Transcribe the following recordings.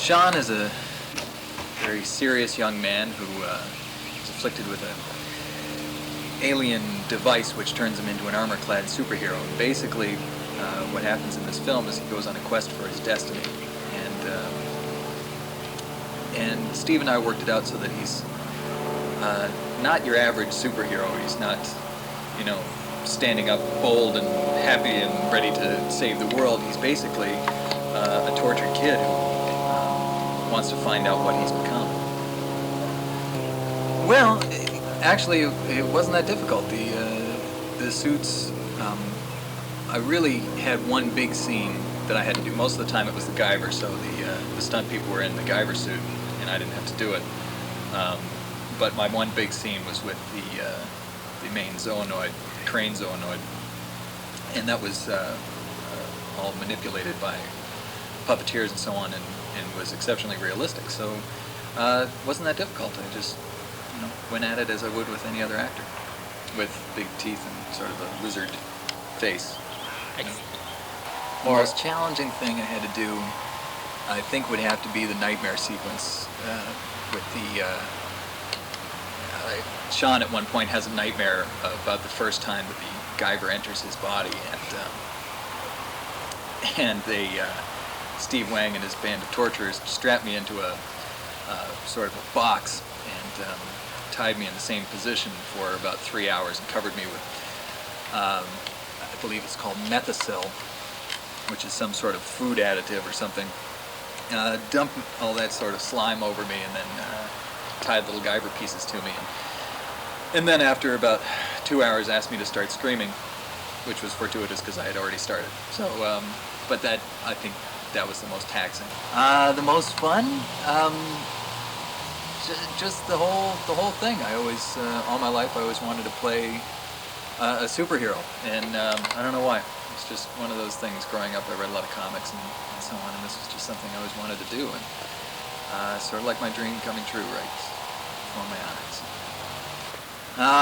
Sean is a very serious young man who is afflicted with an alien device which turns him into an armor-clad superhero. And basically, what happens in this film is he goes on a quest for his destiny. And Steve and I worked it out so that he's not your average superhero. He's not, you know, standing up bold and happy and ready to save the world. He's basically a tortured kid who wants to find out what he's become. Well, actually, it wasn't that difficult. The suits, I really had one big scene that I had to do. Most of the time it was the Guyver, so the stunt people were in the Guyver suit, and I didn't have to do it. But my one big scene was with the main zoonoid, crane zoonoid, and that was all manipulated by puppeteers and so on, and was exceptionally realistic. So it wasn't that difficult. I just went at it as I would with any other actor, with big teeth and sort of a lizard face. The most challenging thing I had to do, I think, would have to be the nightmare sequence with the... Sean at one point has a nightmare about the first time that the Guyver enters his body, and they, Steve Wang and his band of torturers strapped me into a sort of a box and tied me in the same position for about 3 hours and covered me with, I believe it's called methicil, which is some sort of food additive or something. Dumped all that sort of slime over me and then tied little Guyver pieces to me. And then after about 2 hours asked me to start screaming, which was fortuitous because I had already started. So, but that, I think that was the most taxing. The most fun? Just the whole thing. I always, all my life, I always wanted to play a superhero, and I don't know why. It's just one of those things. Growing up, I read a lot of comics and so on, and this was just something I always wanted to do, and sort of like my dream coming true, right before my eyes.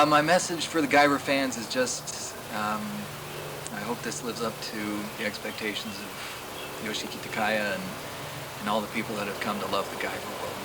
My message for the Guyver fans is just, I hope this lives up to the expectations of Yoshiki Takaya and all the people that have come to love the Guyver worldwide.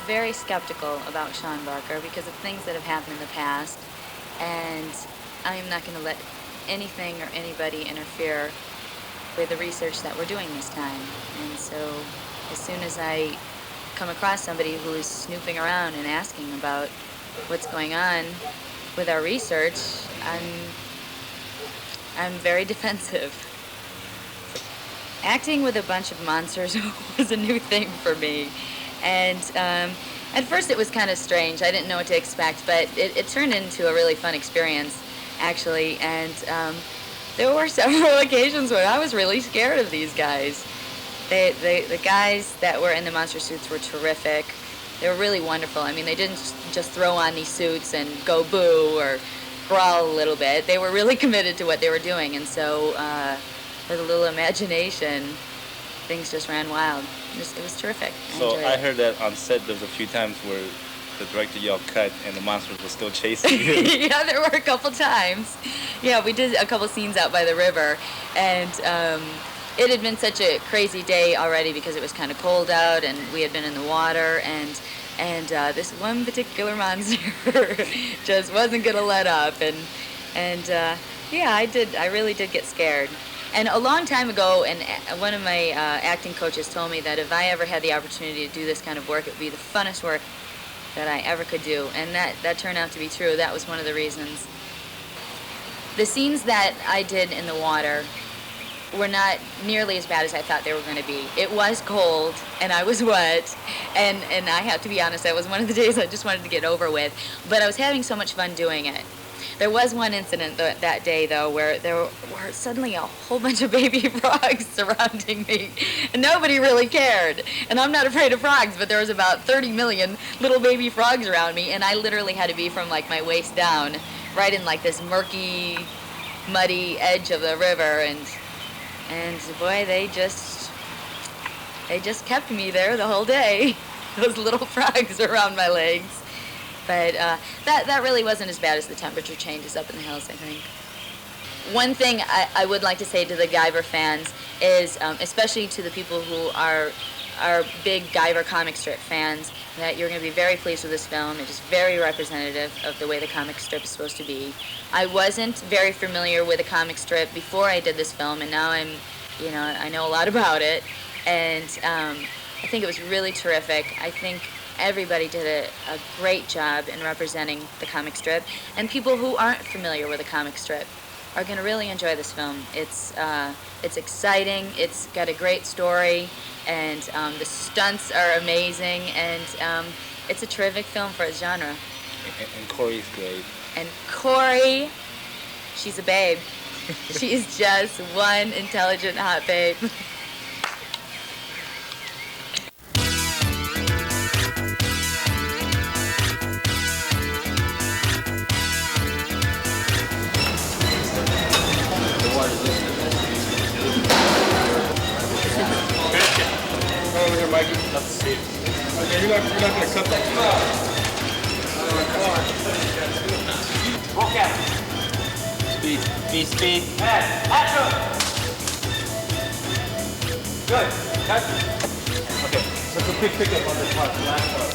Very skeptical about Sean Barker because of things that have happened in the past, and I am not going to let anything or anybody interfere with the research that we're doing this time. And so as soon as I come across somebody who is snooping around and asking about what's going on with our research, I'm very defensive. Acting with a bunch of monsters was a new thing for me. And at first it was kind of strange. I didn't know what to expect, but it turned into a really fun experience, actually. And there were several occasions where I was really scared of these guys. The guys that were in the monster suits were terrific. They were really wonderful. I mean, they didn't just throw on these suits and go boo or sprawl a little bit. They were really committed to what they were doing, and so with a little imagination, things just ran wild. It was terrific. So I heard that on set there was a few times where the director yelled cut and the monsters were still chasing you. Yeah, there were a couple times. Yeah, we did a couple scenes out by the river, and it had been such a crazy day already because it was kind of cold out and we had been in the water, and this one particular monster just wasn't gonna let up, and yeah, I really did get scared. And a long time ago, and one of my acting coaches told me that if I ever had the opportunity to do this kind of work, it would be the funnest work that I ever could do, and that turned out to be true. That was one of the reasons. The scenes that I did in the water were not nearly as bad as I thought they were going to be. It was cold, and I was wet, and I have to be honest, that was one of the days I just wanted to get over with, but I was having so much fun doing it. There was one incident that day, though, where there were suddenly a whole bunch of baby frogs surrounding me, and nobody really cared. And I'm not afraid of frogs, but there was about 30 million little baby frogs around me, and I literally had to be from like my waist down, right in like this murky, muddy edge of the river, and boy, they just kept me there the whole day. Those little frogs around my legs. But that really wasn't as bad as the temperature changes up in the hills, I think. One thing I would like to say to the Guyver fans is, especially to the people who are big Guyver comic strip fans, that you're going to be very pleased with this film. It is very representative of the way the comic strip is supposed to be. I wasn't very familiar with the comic strip before I did this film, and now I know a lot about it, and I think it was really terrific. I think everybody did a great job in representing the comic strip, and people who aren't familiar with the comic strip are going to really enjoy this film. It's exciting, it's got a great story, and the stunts are amazing, and it's a terrific film for its genre. And Corey's great. And Corey, she's a babe. She's just one intelligent, hot babe. Over here, Mikey. Love to see it. Okay, you're not going to cut that. Walk out. Speed. Speed. And action. Good. Cut. Okay, so it's a quick pickup on this part, the last part.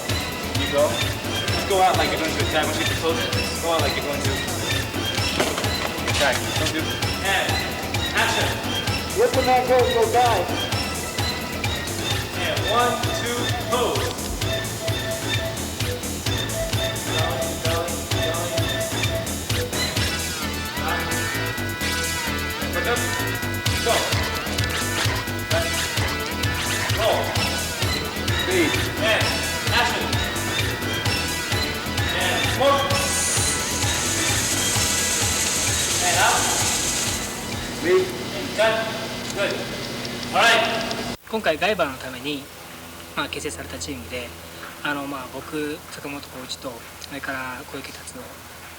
You go. Just go out like you're going to attack. Once you get closer, just go out like you're going to attack. Don't do. And action. Whipping that goes, go die. And 1, 2, pose. Look up. Go. Roll. Speed. And action. And smoke. And out. Speed. And cut. Good. All right. 今回ガイバーのために、結成されたチームで僕、坂本浩一とそれから小池達夫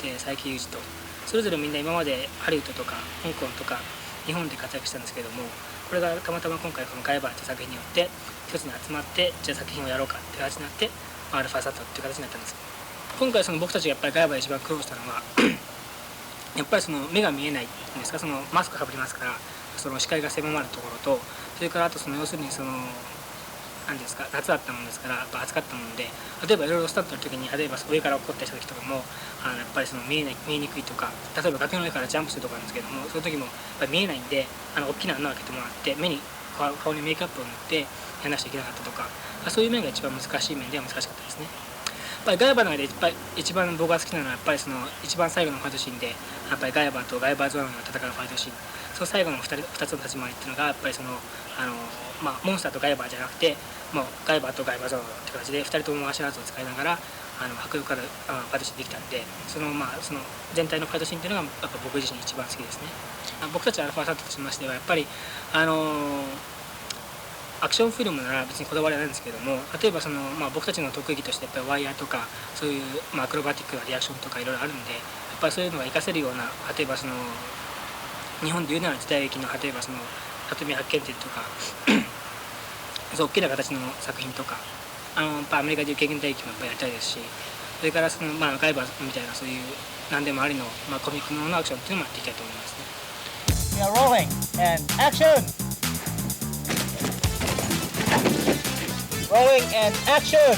で佐伯裕二とそれぞれみんな今までハリウッドとか香港とか日本で活躍したんですけども、これがたまたま今回このガイバーという作品によって一つに集まって、じゃあ作品をやろうかって形になってアルファサットっていう形になったんです。今回僕たちがやっぱりガイバーで一番苦労したのはやっぱり目が見えないんですか、マスクかぶりますから視界が狭まるところと、それからあと要するに何ですか、夏だったものですからやっぱ暑かったもので、例えばいろいろスタートの時に例えば上から落っこったりした時とかもやっぱり見えにくいとか、例えば崖の上からジャンプするとかなんですけども、その時もやっぱり見えないんで大きな穴を開けてもらって顔にメイクアップを塗ってやらなきゃいけなかったとか、そういう面が一番難しい面では難しかったですね。やっぱりガイバーの中で一番僕が好きなのはやっぱり一番最後のファイトシーンで、やっぱりガイバーとガイバーゾーンの戦うファイトシーン、その最後の2つの立ち回りっていうのがやっぱりモンスターとガイバーじゃなくてもうガイバーとガイバーゾーンって形で2人ともマーシャルアーツを使いながら迫力あるファイトシーンできたんで、その全体のファイトシーンっていうのがやっぱ僕自身一番好きですね。僕たちアルファサットとしましてはやっぱりアクションフィルムなら別にこだわりはないんですけども、例えば僕たちの得意技としてやっぱりワイヤーとかそういうアクロバティックなリアクションとかいろいろあるんで、やっぱりそういうのが活かせるような、例えばその日本でいうような時代劇の、例えばその里見八犬伝とかそう大きな形の作品とか、やっぱアメリカでいう経験体劇もやっぱりやりたいですし、それからその、ガイバーみたいなそういう何でもありの、コミックもののアクションっていうのもやっていきたいと思いますね。We are rolling and action! Rolling and action!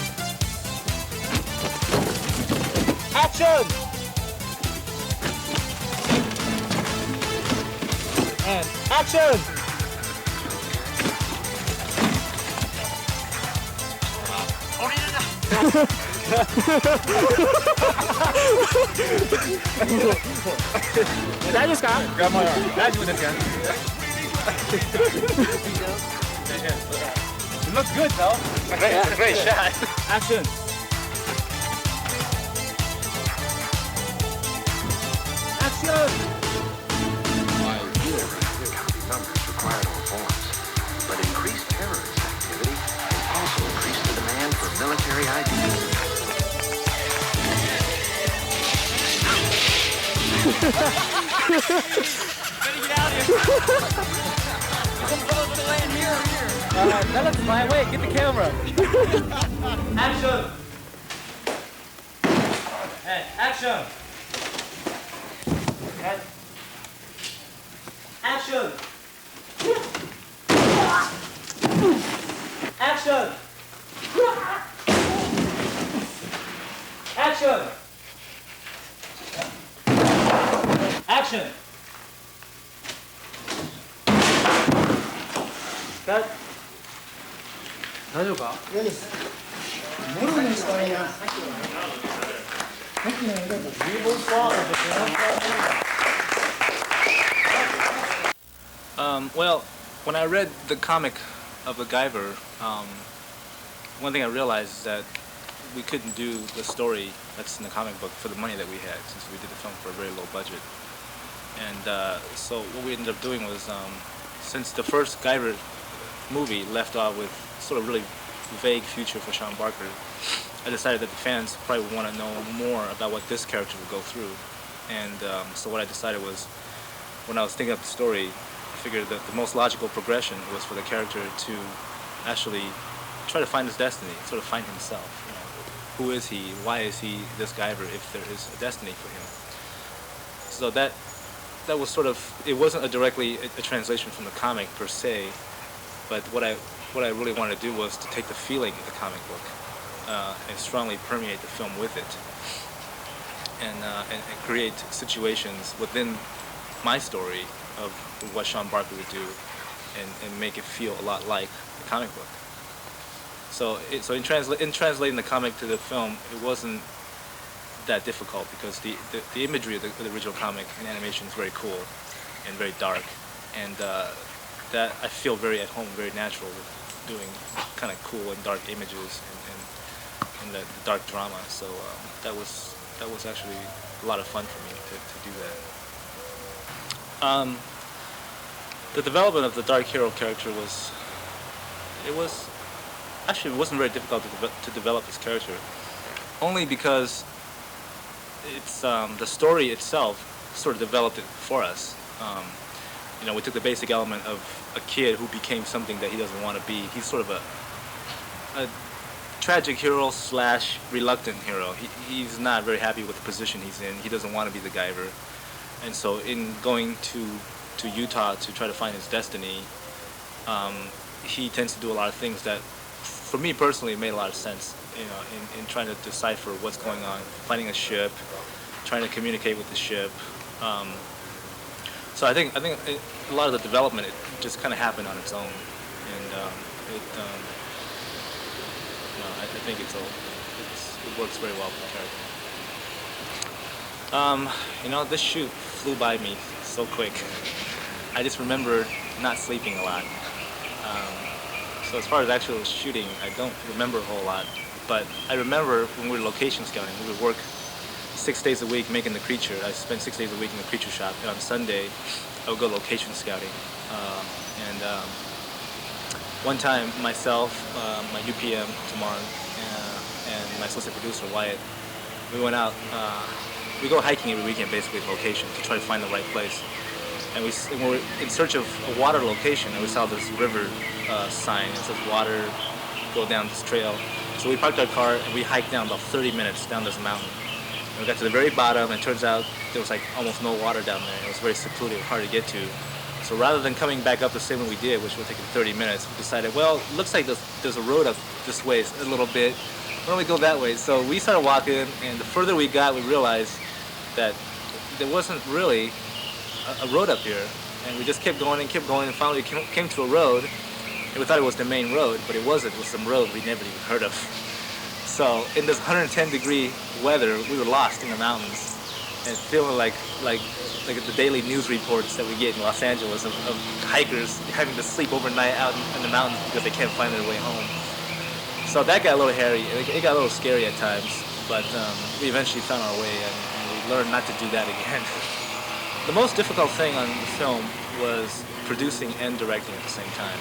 Action! And action! Grab my arm. 大丈夫ですか? It looks good though. It's a great shot. Action. Action. While fewer county numbers require no forms, but increased terrorist activity has also increased the demand for military ideas. That looks fine. Wait, get the camera. Action. And action. And action. Action. Action. Action. Cut. 大丈夫か？Well, when I read the comic of the Guyver, one thing I realized is that we couldn't do the story that's in the comic book for the money that we had, since we did the film for a very low budget. And so what we ended up doing was, since the first Guyver movie left off with sort of really vague future for Sean Barker, I decided that the fans probably would want to know more about what this character would go through. And so what I decided was, when I was thinking of the story, I figured that the most logical progression was for the character to actually try to find his destiny, sort of find himself. You know, who is he? Why is he this Guyver if there is a destiny for him? So that was sort of, it wasn't directly a translation from the comic per se, but what I really wanted to do was to take the feeling of the comic book and strongly permeate the film with it, and create situations within my story of what Sean Barker would do, and make it feel a lot like the comic book. So in translating the comic to the film, it wasn't that difficult, because the imagery of the original comic and animation is very cool and very dark, and that I feel very at home, very natural with doing kind of cool and dark images and the dark drama. So that was actually a lot of fun for me to do that. The development of the dark hero character it wasn't very difficult to develop this character, only because it's the story itself sort of developed it for us. You know, we took the basic element of a kid who became something that he doesn't want to be. He's sort of a tragic hero / reluctant hero. He's not very happy with the position he's in. He doesn't want to be the Guyver, and so in going to Utah to try to find his destiny, he tends to do a lot of things that, for me personally, made a lot of sense. You know, in trying to decipher what's going on, finding a ship, trying to communicate with the ship. So I think a lot of the development, it just kind of happened on its own, and I think it works very well for the character. You know, this shoot flew by me so quick. I just remember not sleeping a lot. So as far as actual shooting, I don't remember a whole lot. But I remember when we were location scouting, we would work 6 days a week making the creature. I spent 6 days a week in the creature shop, and on Sunday, I would go location scouting. One time, myself, my UPM, Tamar, and my associate producer, Wyatt, we went out we go hiking every weekend, basically, location to try to find the right place. And we were in search of a water location, and we saw this river sign. It says water, go down this trail. So we parked our car and we hiked down about 30 minutes down this mountain. And we got to the very bottom, and it turns out there was like almost no water down there. It was very secluded, hard to get to. So rather than coming back up the same way we did, which would take 30 minutes, we decided, well, it looks like there's a road up this way a little bit. Why don't we go that way? So we started walking, and the further we got, we realized that there wasn't really a road up here. And we just kept going, and finally we came to a road, and we thought it was the main road, but it wasn't. It was some road we never even heard of. So in this 110-degree weather, we were lost in the mountains and feeling like the daily news reports that we get in Los Angeles of hikers having to sleep overnight out in the mountains because they can't find their way home. So that got a little hairy. It got a little scary at times, but we eventually found our way, and we learned not to do that again. The most difficult thing on the film was producing and directing at the same time.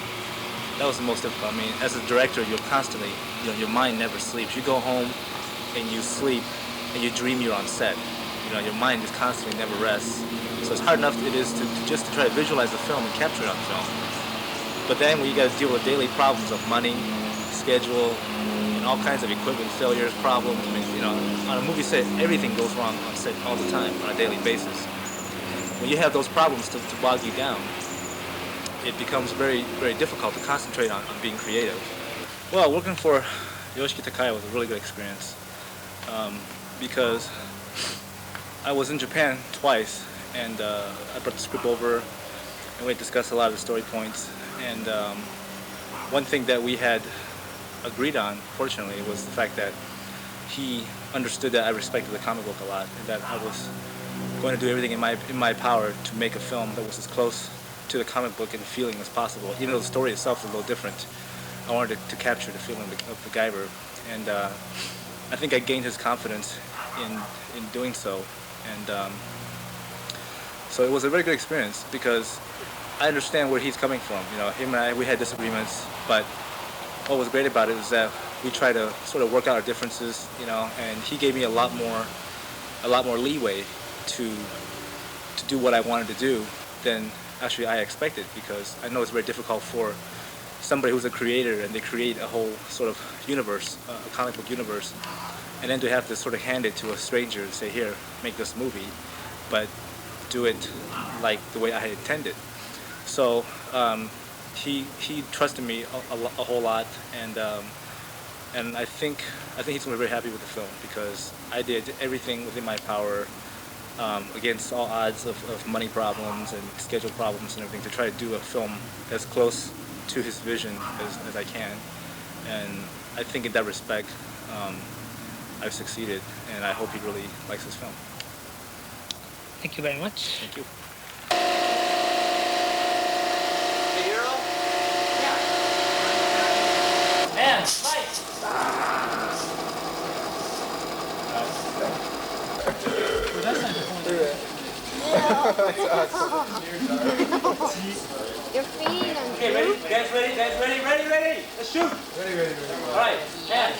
That was the most difficult. I mean, as a director, you're constantly, your mind never sleeps. You go home and you sleep and you dream you're on set. Your mind just constantly never rests. So it's hard enough it is to just to try to visualize the film and capture it on film. But then when you got to deal with daily problems of money, schedule, and all kinds of equipment failures, problems. I mean, on a movie set, everything goes wrong on set all the time on a daily basis. When you have those problems to bog you down, it becomes very, very difficult to concentrate on being creative. Well, working for Yoshiki Takaya was a really good experience because I was in Japan twice, and I brought the script over, and we discussed a lot of the story points. And one thing that we had agreed on, fortunately, was the fact that he understood that I respected the comic book a lot, and that I was going to do everything in my power to make a film that was as close to the comic book and feeling as possible. Even though the story itself is a little different, I wanted to capture the feeling of the Guyver, and I think I gained his confidence in doing so. And so it was a very good experience because I understand where he's coming from. Him and I, we had disagreements, but what was great about it is that we tried to sort of work out our differences, and he gave me a lot more leeway to do what I wanted to do than actually I expected, because I know it's very difficult for somebody who's a creator and they create a whole sort of universe, a comic book universe, and then to have to sort of hand it to a stranger and say, here, make this movie, but do it like the way I had intended. So he trusted me a whole lot, and I think he's going to be very happy with the film because I did everything within my power, against all odds of money problems and schedule problems and everything, to try to do a film as close to his vision as I can. And I think in that respect, I've succeeded, and I hope he really likes this film. Thank you very much. Thank you. The hero? Yeah. And Mike! You're feeding them. Okay, ready? Guys ready? Let's shoot! Ready. All right, and